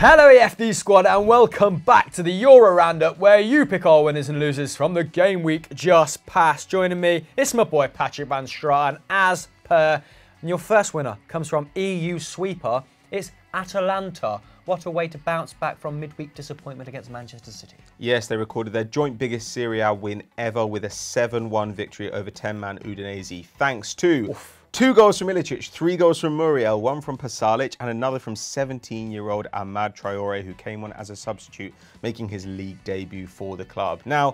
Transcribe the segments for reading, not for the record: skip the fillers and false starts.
Hello EFD squad and welcome back to the Euro Roundup where you pick our winners and losers from the game week just past. Joining me, it's my boy Patrick Van Straten as per. And your first winner comes from EU sweeper. It's Atalanta. What a way to bounce back from midweek disappointment against Manchester City. Yes, they recorded their joint biggest Serie A win ever with a 7-1 victory over 10-man Udinese, thanks to 2 goals from Ilicic, 3 goals from Muriel, 1 from Pasalic and another from 17-year-old Amad Traore, who came on as a substitute, making his league debut for the club. Now,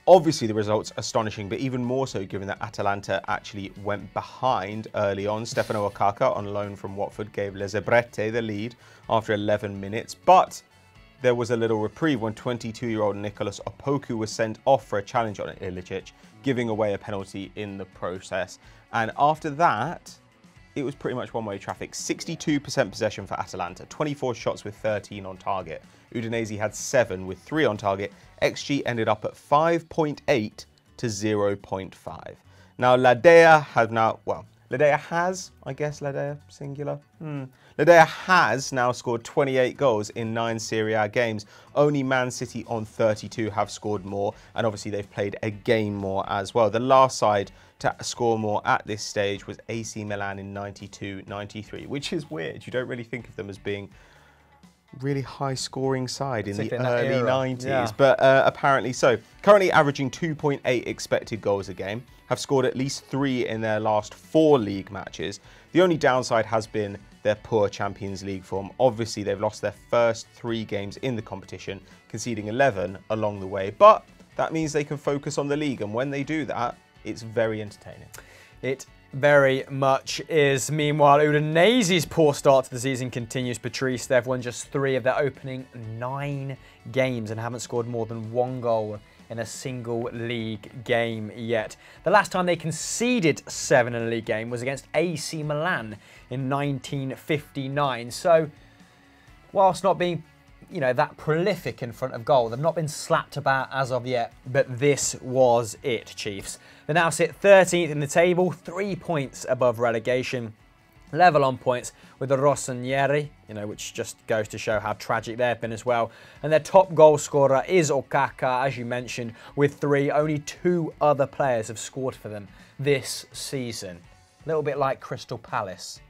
obviously the results astonishing, but even more so given that Atalanta actually went behind early on. Stefano Okaka on loan from Watford gave Le Zebrette the lead after 11 minutes, but there was a little reprieve when 22-year-old Nicolas Opoku was sent off for a challenge on Ilicic, giving away a penalty in the process. And after that, it was pretty much one-way traffic. 62% possession for Atalanta, 24 shots with 13 on target. Udinese had 7 with 3 on target. XG ended up at 5.8 to 0.5. Now, Ladea has now scored 28 goals in 9 Serie A games. Only Man City on 32 have scored more, and obviously they've played a game more as well. The last side to score more at this stage was AC Milan in 92-93, which is weird. You don't really think of them as being really high scoring side in the early 90s, yeah. But apparently so. Currently averaging 2.8 expected goals a game, have scored at least 3 in their last 4 league matches. The only downside has been their poor Champions League form. Obviously they've lost their first 3 games in the competition, conceding 11 along the way, but that means they can focus on the league, and when they do that, it's very entertaining. It very much is. Meanwhile, Udinese's poor start to the season continues. Patrice, they've won just 3 of their opening 9 games and haven't scored more than 1 goal in a single league game yet. The last time they conceded 7 in a league game was against AC Milan in 1959. So, whilst not being that prolific in front of goal, they've not been slapped about as of yet, but this was it, Chiefs. They now sit 13th in the table, 3 points above relegation, level on points with the Rossoneri, which just goes to show how tragic they've been as well. And their top goal scorer is Okaka, as you mentioned, with 3. Only 2 other players have scored for them this season. A little bit like Crystal Palace.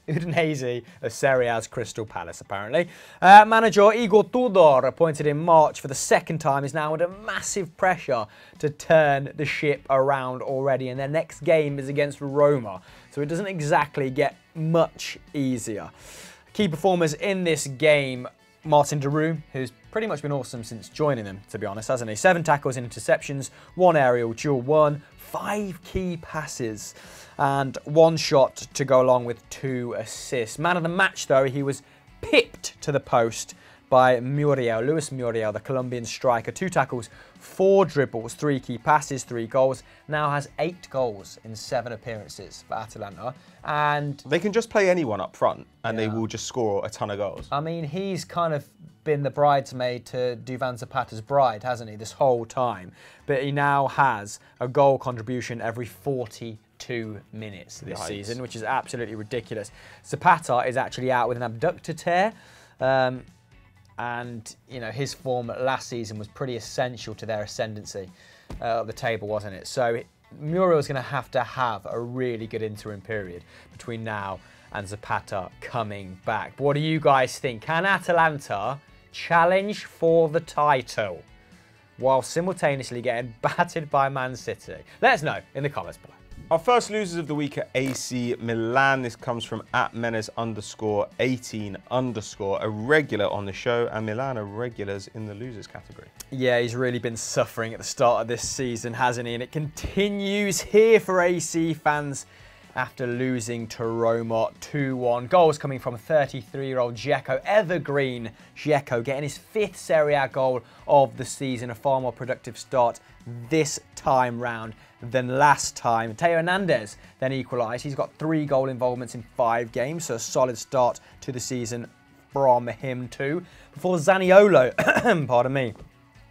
Udinese are Serie A's Crystal Palace, apparently. Manager Igor Tudor, appointed in March for the 2nd time, is now under massive pressure to turn the ship around already, and their next game is against Roma, so it doesn't exactly get much easier. Key performers in this game, Martin de Roon, who's pretty much been awesome since joining them, to be honest, hasn't he? 7 tackles and interceptions, 1 aerial duel, 5 key passes, and 1 shot to go along with 2 assists. Man of the match, though, he was pipped to the post by Luis Muriel, the Colombian striker. 2 tackles, 4 dribbles, 3 key passes, 3 goals. Now has 8 goals in 7 appearances for Atalanta. And they can just play anyone up front and they will just score a ton of goals. I mean, he's kind of been the bridesmaid to Duvan Zapata's bride, hasn't he, this whole time? But he now has a goal contribution every 42 minutes this season, which is absolutely ridiculous. Zapata is actually out with an abductor tear. And, his form last season was pretty essential to their ascendancy of the table, wasn't it? So Muriel's going to have a really good interim period between now and Zapata coming back. But what do you guys think? Can Atalanta challenge for the title while simultaneously getting battered by Man City? Let us know in the comments below. Our first losers of the week are AC Milan. This comes from @Menes_18_, a regular on the show, and Milan are regulars in the losers category. Yeah, he's really been suffering at the start of this season, hasn't he? And it continues here for AC fans after losing to Roma 2-1. Goals coming from 33-year-old Dzeko, evergreen Dzeko, getting his 5th Serie A goal of the season, a far more productive start this time round than last time. Teo Hernandez then equalised. He's got 3 goal involvements in 5 games, so a solid start to the season from him too. Before Zaniolo, pardon me,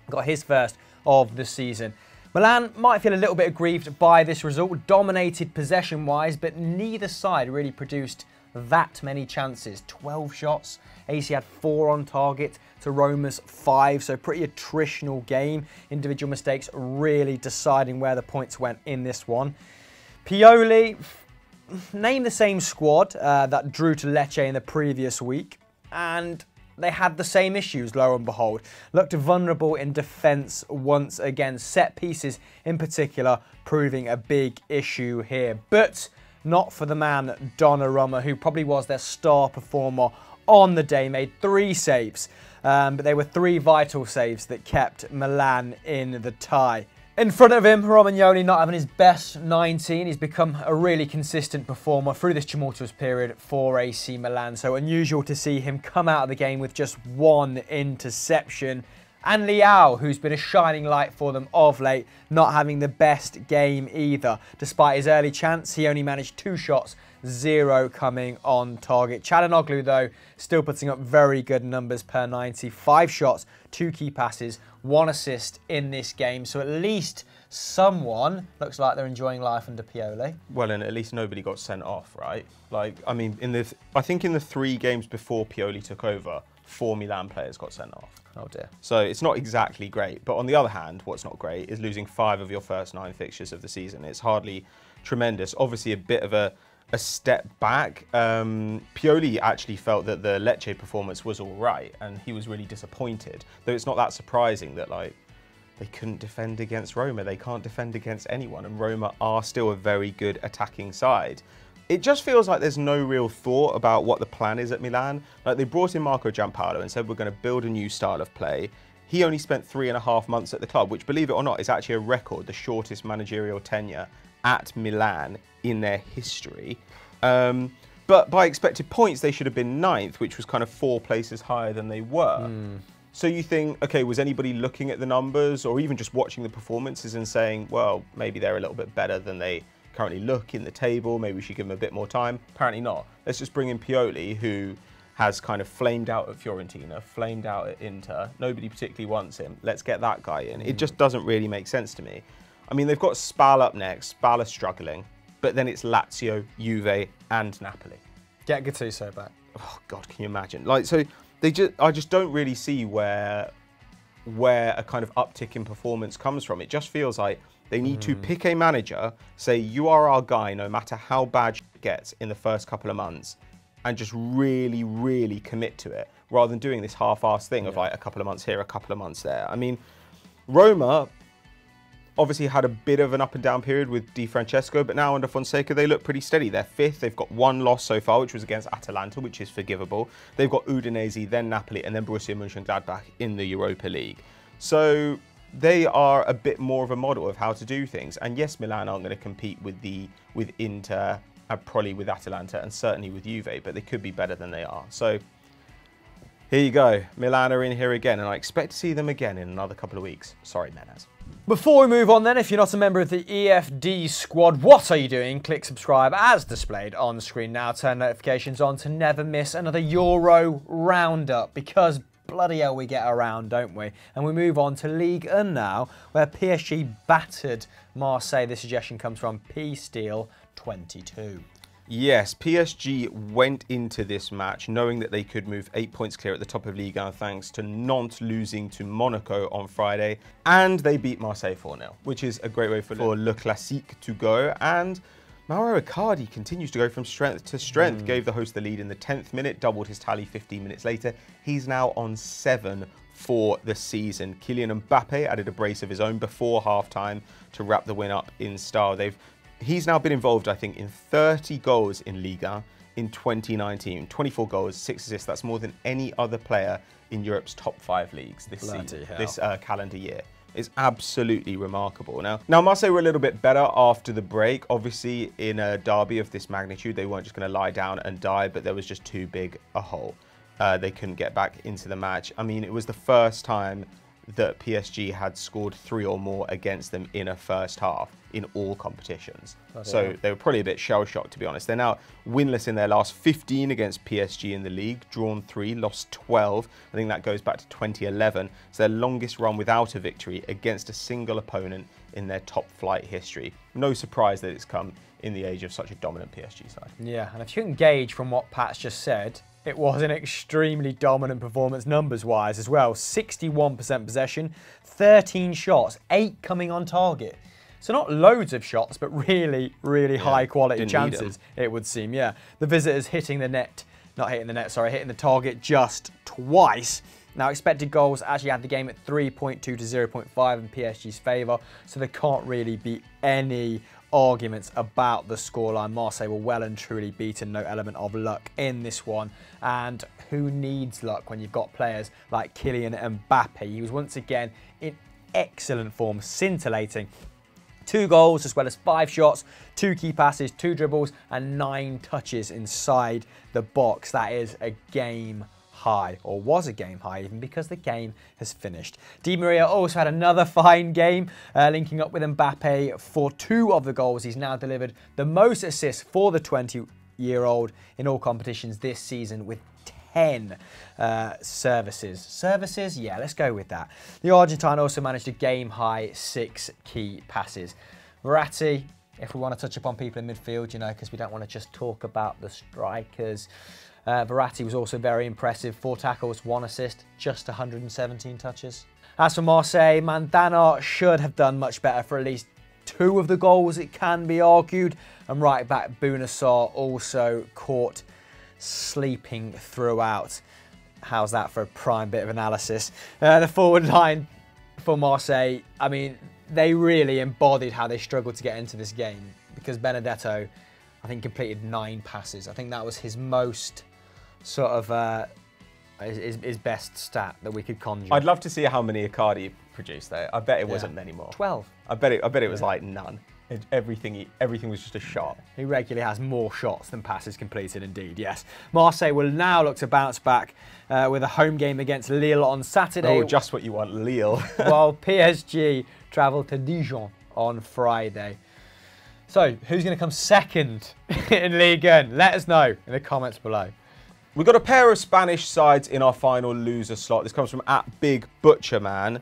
got his first of the season. Milan might feel a little bit aggrieved by this result, dominated possession-wise, but neither side really produced that many chances, 12 shots. AC had 4 on target to Roma's 5, so pretty attritional game. Individual mistakes really deciding where the points went in this one. Pioli, name the same squad that drew to Lecce in the previous week, and they had the same issues, lo and behold. Looked vulnerable in defence once again. Set pieces in particular proving a big issue here. But not for the man Donnarumma, who probably was their star performer on the day. Made 3 saves, but they were 3 vital saves that kept Milan in the tie. In front of him, Romagnoli not having his best 19. He's become a really consistent performer through this tumultuous period for AC Milan. So unusual to see him come out of the game with just 1 interception. And Leao, who's been a shining light for them of late, not having the best game either. Despite his early chance, he only managed 2 shots, 0 coming on target. Çalhanoğlu, though, still putting up very good numbers per 90. 5 shots, 2 key passes, 1 assist in this game. So at least someone looks like they're enjoying life under Pioli. Well, and at least nobody got sent off, right? Like, I mean, I think in the 3 games before Pioli took over, 4 Milan players got sent off. Oh dear. So it's not exactly great. But on the other hand, what's not great is losing 5 of your first 9 fixtures of the season. It's hardly tremendous. Obviously a bit of a step back. Pioli actually felt that the Lecce performance was all right, and he was really disappointed. Though it's not that surprising that, like, they couldn't defend against Roma. They can't defend against anyone, and Roma are still a very good attacking side. It just feels like there's no real thought about what the plan is at Milan. Like, they brought in Marco Giampaolo and said, we're going to build a new style of play. He only spent 3.5 months at the club, which, believe it or not, is actually a record, the shortest managerial tenure at Milan in their history. But by expected points, they should have been 9th, which was kind of 4 places higher than they were. So you think, okay, was anybody looking at the numbers or even just watching the performances and saying, well, maybe they're a little bit better than they currently look in the table, maybe we should give them a bit more time? Apparently not. Let's just bring in Pioli, who has kind of flamed out at Fiorentina, flamed out at Inter. Nobody particularly wants him. Let's get that guy in. It just doesn't really make sense to me. I mean, they've got Spal up next. Spal are struggling. But then it's Lazio, Juve, and Napoli. Get Gattuso back. Oh, God, can you imagine? Like, so I just don't really see where a kind of uptick in performance comes from. It just feels like they need to pick a manager, say, you are our guy no matter how bad it gets in the first couple of months, and just really, really commit to it, rather than doing this half-assed thing of like a couple of months here, a couple of months there. I mean, Roma obviously had a bit of an up and down period with Di Francesco, but now under Fonseca, they look pretty steady. They're 5th. They've got 1 loss so far, which was against Atalanta, which is forgivable. They've got Udinese, then Napoli, and then Borussia Mönchengladbach in the Europa League. So they are a bit more of a model of how to do things. And yes, Milan aren't going to compete with Inter, probably with Atalanta, and certainly with Juve, but they could be better than they are. So here you go. Milan are in here again, and I expect to see them again in another couple of weeks. Sorry, Menez. Before we move on then, if you're not a member of the EFD squad, what are you doing? Click subscribe as displayed on the screen now. Turn notifications on to never miss another Euro roundup, because bloody hell we get around, don't we? And we move on to Ligue 1 now, where PSG battered Marseille. This suggestion comes from P Steel 22. Yes, PSG went into this match knowing that they could move 8 points clear at the top of Ligue 1 thanks to Nantes losing to Monaco on Friday. And they beat Marseille 4-0, which is a great way for Le Classique to go. And Mauro Icardi continues to go from strength to strength. Gave the host the lead in the 10th minute, doubled his tally 15 minutes later. He's now on 7 for the season. Kylian Mbappe added a brace of his own before halftime to wrap the win up in style. He's now been involved, I think, in 30 goals in Liga in 2019. 24 goals, 6 assists. That's more than any other player in Europe's top 5 leagues this season, this calendar year. It's absolutely remarkable. Now, Marseille were a little bit better after the break. Obviously, in a derby of this magnitude, they weren't just going to lie down and die, but there was just too big a hole. They couldn't get back into the match. I mean, it was the first time that PSG had scored 3 or more against them in a first half in all competitions. So they were probably a bit shell-shocked, to be honest. They're now winless in their last 15 against PSG in the league, drawn 3, lost 12. I think that goes back to 2011. It's their longest run without a victory against a single opponent in their top flight history. No surprise that it's come in the age of such a dominant PSG side. Yeah, and if you can gauge from what Pat's just said, it was an extremely dominant performance numbers-wise as well. 61% possession, 13 shots, 8 coming on target. So not loads of shots, but really, really high quality chances, it would seem, yeah. The visitors hitting the net, hitting the target just twice. Now, expected goals actually had the game at 3.2 to 0.5 in PSG's favour, so there can't really be any arguments about the scoreline. Marseille were well and truly beaten, no element of luck in this one. And who needs luck when you've got players like Kylian Mbappe? He was once again in excellent form, scintillating. 2 goals as well as 5 shots, 2 key passes, 2 dribbles and 9 touches inside the box. That is a game high, or was a game high even, because the game has finished. Di Maria also had another fine game, linking up with Mbappe for 2 of the goals. He's now delivered the most assists for the 20-year-old in all competitions this season with 10 services. Services? Yeah, let's go with that. The Argentine also managed a game-high 6 key passes. Verratti, if we want to touch upon people in midfield, you know, because we don't want to just talk about the strikers. Verratti was also very impressive. 4 tackles, 1 assist, just 117 touches. As for Marseille, Mandanda should have done much better for at least 2 of the goals, it can be argued. And right back Bounassar also caught sleeping throughout. How's that for a prime bit of analysis? The forward line for Marseille, I mean, they really embodied how they struggled to get into this game, because Benedetto, I think, completed 9 passes. I think that was his most sort of his best stat that we could conjure. I'd love to see how many Icardi produced there. I bet it wasn't many more. 12. I bet it was like none. Everything was just a shot. He regularly has more shots than passes completed, indeed, yes. Marseille will now look to bounce back with a home game against Lille on Saturday. Oh, just what you want, Lille. While PSG travel to Dijon on Friday. So, who's going to come second in Ligue 1? Let us know in the comments below. We've got a pair of Spanish sides in our final loser slot. This comes from @BigButcherMan.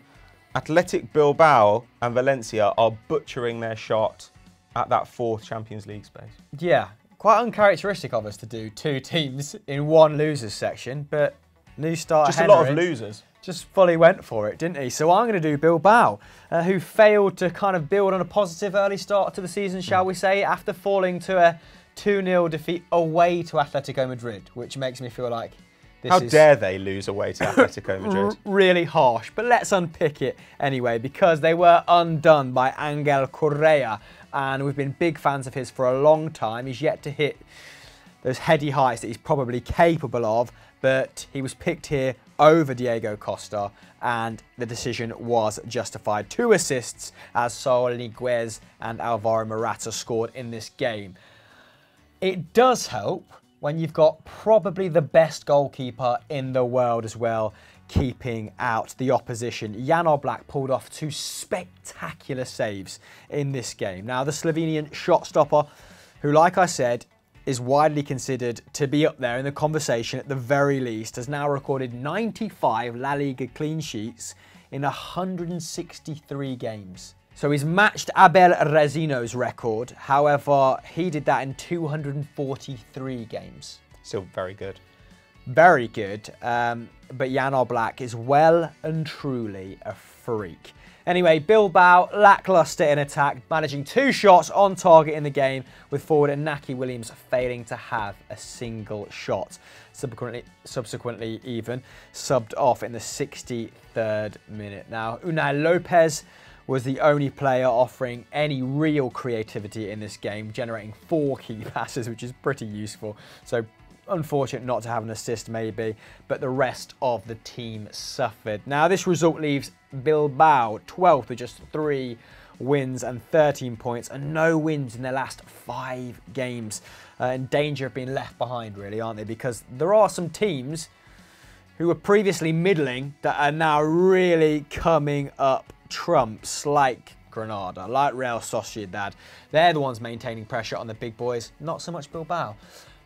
Athletic Bilbao and Valencia are butchering their shot at that 4th Champions League space. Yeah, quite uncharacteristic of us to do 2 teams in one losers section, but new starter Just a lot of losers. Just fully went for it, didn't he? So I'm going to do Bilbao, who failed to kind of build on a positive early start to the season, shall we say, after falling to a 2-0 defeat away to Atletico Madrid, which makes me feel like How dare they lose away to Atletico Madrid? Really harsh, but let's unpick it anyway, because they were undone by Angel Correa, and we've been big fans of his for a long time. He's yet to hit those heady heights that he's probably capable of, but he was picked here over Diego Costa, and the decision was justified. 2 assists as Saul Niguez and Alvaro Morata scored in this game. It does help when you've got probably the best goalkeeper in the world as well, keeping out the opposition. Jan Oblak pulled off 2 spectacular saves in this game. Now, the Slovenian shot stopper, who, like I said, is widely considered to be up there in the conversation at the very least, has now recorded 95 La Liga clean sheets in 163 games. So he's matched Abel Rezino's record. However, he did that in 243 games. Still very good. Very good. But Jan Oblak is well and truly a freak. Anyway, Bilbao lacklustre in attack, managing 2 shots on target in the game, with forward Inaki Williams failing to have a single shot. Subsequently even subbed off in the 63rd minute. Now, Unai Lopez was the only player offering any real creativity in this game, generating 4 key passes, which is pretty useful. So unfortunate not to have an assist maybe, but the rest of the team suffered. Now this result leaves Bilbao 12th with just 3 wins and 13 points, and no wins in their last 5 games. In danger of being left behind, really, aren't they? Because there are some teams who were previously middling that are now really coming up trumps, like Granada, like Real Sociedad. They're the ones maintaining pressure on the big boys, not so much Bilbao.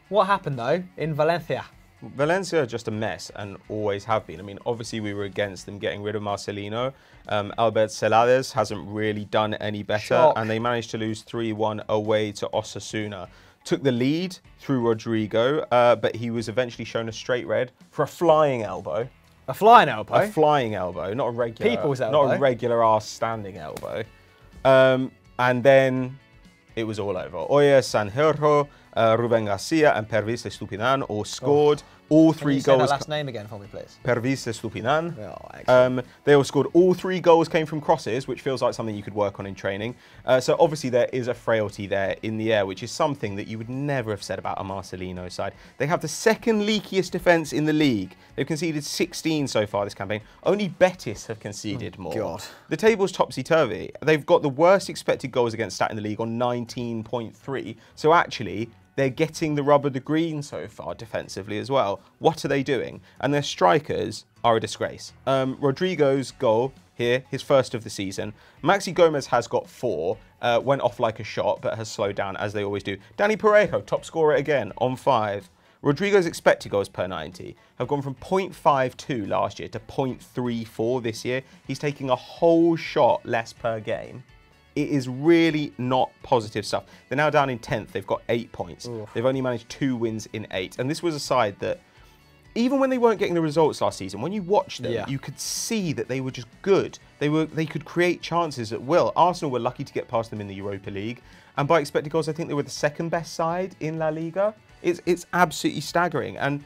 What happened though in Valencia? Valencia are just a mess and always have been. I mean, obviously we were against them getting rid of Marcelino. Albert Celades hasn't really done any better, and they managed to lose 3-1 away to Osasuna. Took the lead through Rodrigo, but he was eventually shown a straight red for a flying elbow. A flying elbow? A flying elbow, not a regular. People's elbow. Not a regular ass standing elbow. And then it was all over. Oya Sanjurjo, Ruben Garcia and Pervis Estupinan all scored. All three goals. Can you say that last name again for me, please? Pervis Estupinan. Oh, they all scored. All 3 goals came from crosses, which feels like something you could work on in training. So obviously there is a frailty there in the air, which is something that you would never have said about a Marcelino side. They have the 2nd leakiest defence in the league. They've conceded 16 so far this campaign. Only Betis have conceded more. God. The table's topsy-turvy. They've got the worst expected goals against stat in the league on 19.3. So actually, they're getting the rub of the green so far defensively as well. What are they doing? And their strikers are a disgrace. Rodrigo's goal here, his first of the season. Maxi Gomez has got 4, went off like a shot, but has slowed down as they always do. Danny Parejo, top scorer again, on 5. Rodrigo's expected goals per 90 have gone from 0.52 last year to 0.34 this year. He's taking a whole shot less per game. It is really not positive stuff. They're now down in 10th. They've got 8 points. Ooh. They've only managed 2 wins in 8. And this was a side that, even when they weren't getting the results last season, when you watched them, you could see that they were just good. They could create chances at will. Arsenal were lucky to get past them in the Europa League. And by expected goals, I think they were the 2nd best side in La Liga. It's absolutely staggering. And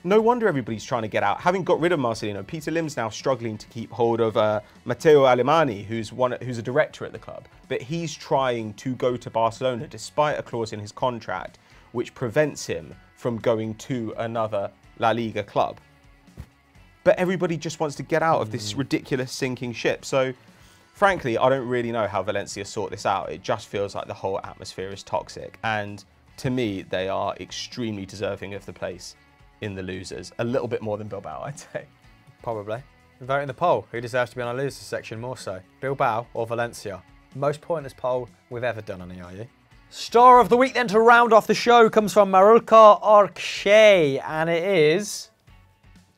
no wonder everybody's trying to get out. Having got rid of Marcelino, Peter Lim's now struggling to keep hold of Matteo Alemani, who's a director at the club. But he's trying to go to Barcelona despite a clause in his contract which prevents him from going to another La Liga club. But everybody just wants to get out of this ridiculous sinking ship. So, frankly, I don't really know how Valencia sort this out. It just feels like the whole atmosphere is toxic. And to me, they are extremely deserving of the place in the losers. A little bit more than Bilbao, I'd say. Probably. Vote in the poll. Who deserves to be on our losers section more so? Bilbao or Valencia? Most pointless poll we've ever done on EIU. Star of the week then to round off the show comes from Marulka Orkshay, and it is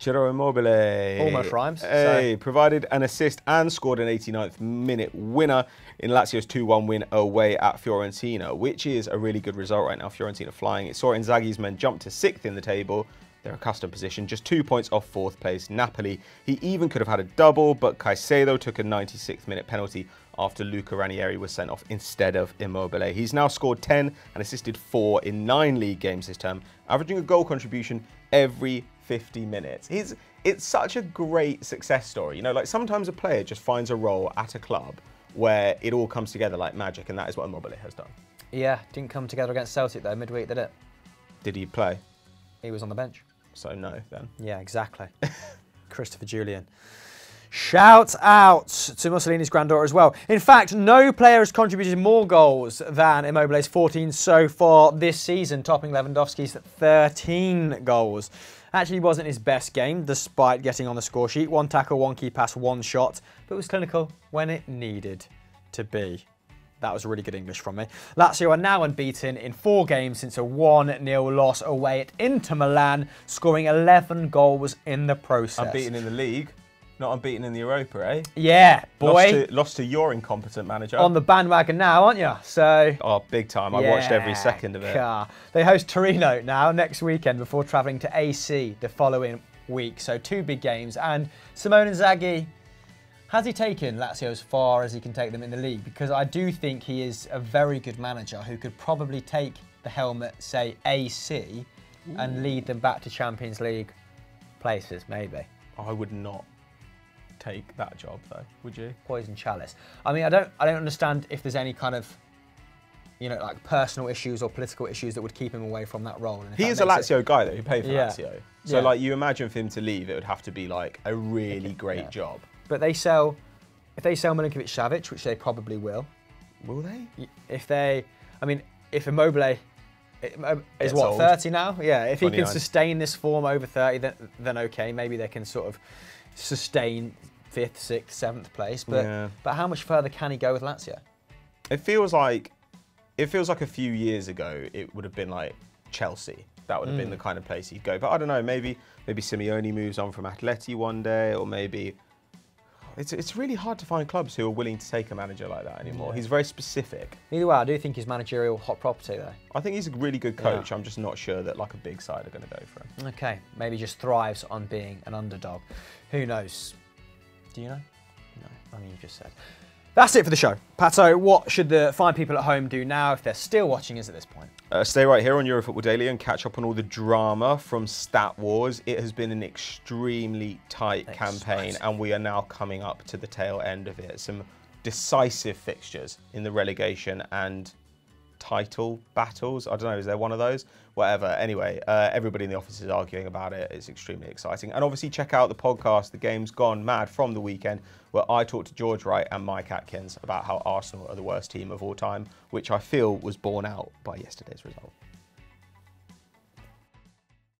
Ciro Immobile. Almost rhymes. Hey, provided an assist and scored an 89th minute winner in Lazio's 2-1 win away at Fiorentina, which is a really good result right now. Fiorentina flying. It saw Inzaghi's men jump to 6th in the table. Their accustomed position, just 2 points off 4th place Napoli. He even could have had a double, but Caicedo took a 96th minute penalty after Luca Ranieri was sent off instead of Immobile. He's now scored 10 and assisted 4 in 9 league games this term, averaging a goal contribution every 50 minutes. It's such a great success story. You know, like sometimes a player just finds a role at a club where it all comes together like magic, and that is what Immobile has done. Yeah, didn't come together against Celtic though, midweek, did it? Did he play? He was on the bench. So no, then. Yeah, exactly. Christopher Julian. Shout out to Mussolini's granddaughter as well. In fact, no player has contributed more goals than Immobile's 14 so far this season, topping Lewandowski's 13 goals. Actually wasn't his best game, despite getting on the score sheet. 1 tackle, 1 key pass, 1 shot, but was clinical when it needed to be. That was really good English from me. Lazio are now unbeaten in 4 games since a 1-0 loss away at Inter Milan, scoring 11 goals in the process. Unbeaten in the league, not unbeaten in the Europa, eh? Yeah, boy. Lost to your incompetent manager. On the bandwagon now, aren't you? So. Oh, big time. I watched every second of it. They host Torino now next weekend before travelling to AC the following week. So 2 big games. And Simone Inzaghi, has he taken Lazio as far as he can take them in the league? Because I do think he is a very good manager who could probably take the helmet, say, AC, and lead them back to Champions League places, maybe. I would not take that job, though, would you? Poison chalice. I mean, I don't understand if there's any kind of, you know, like personal issues or political issues that would keep him away from that role. And he is a Lazio guy, though. He played for Lazio. So, like, you imagine for him to leave, it would have to be, like, a really great job. But if they sell Milinkovic-Savic, which they probably will. Will they? If Immobile is what, 30 now? Yeah, if he can sustain this form over 30, then okay, maybe they can sort of sustain 5th, 6th, 7th place. But how much further can he go with Lazio? It feels like a few years ago it would have been like Chelsea. That would have been the kind of place he'd go. But I don't know, maybe Simeone moves on from Atleti one day, or maybe... It's really hard to find clubs who are willing to take a manager like that anymore. Yeah. He's very specific. Either way, I do think he's managerial hot property, though. I think he's a really good coach. Yeah. I'm just not sure that like a big side are going to go for him. Okay, maybe just thrives on being an underdog. Who knows? Do you know? No, I mean, you just said. That's it for the show. Pato, what should the fine people at home do now if they're still watching us at this point? Stay right here on Eurofootball Daily and catch up on all the drama from Stat Wars. It has been an extremely tight campaign, and we are now coming up to the tail end of it. Some decisive fixtures in the relegation and title battles. I don't know, is there one of those? Whatever. Anyway, everybody in the office is arguing about it. It's extremely exciting. And obviously check out the podcast, The Game's Gone Mad, from the weekend, where I talked to George Wright and Mike Atkins about how Arsenal are the worst team of all time, which I feel was borne out by yesterday's result.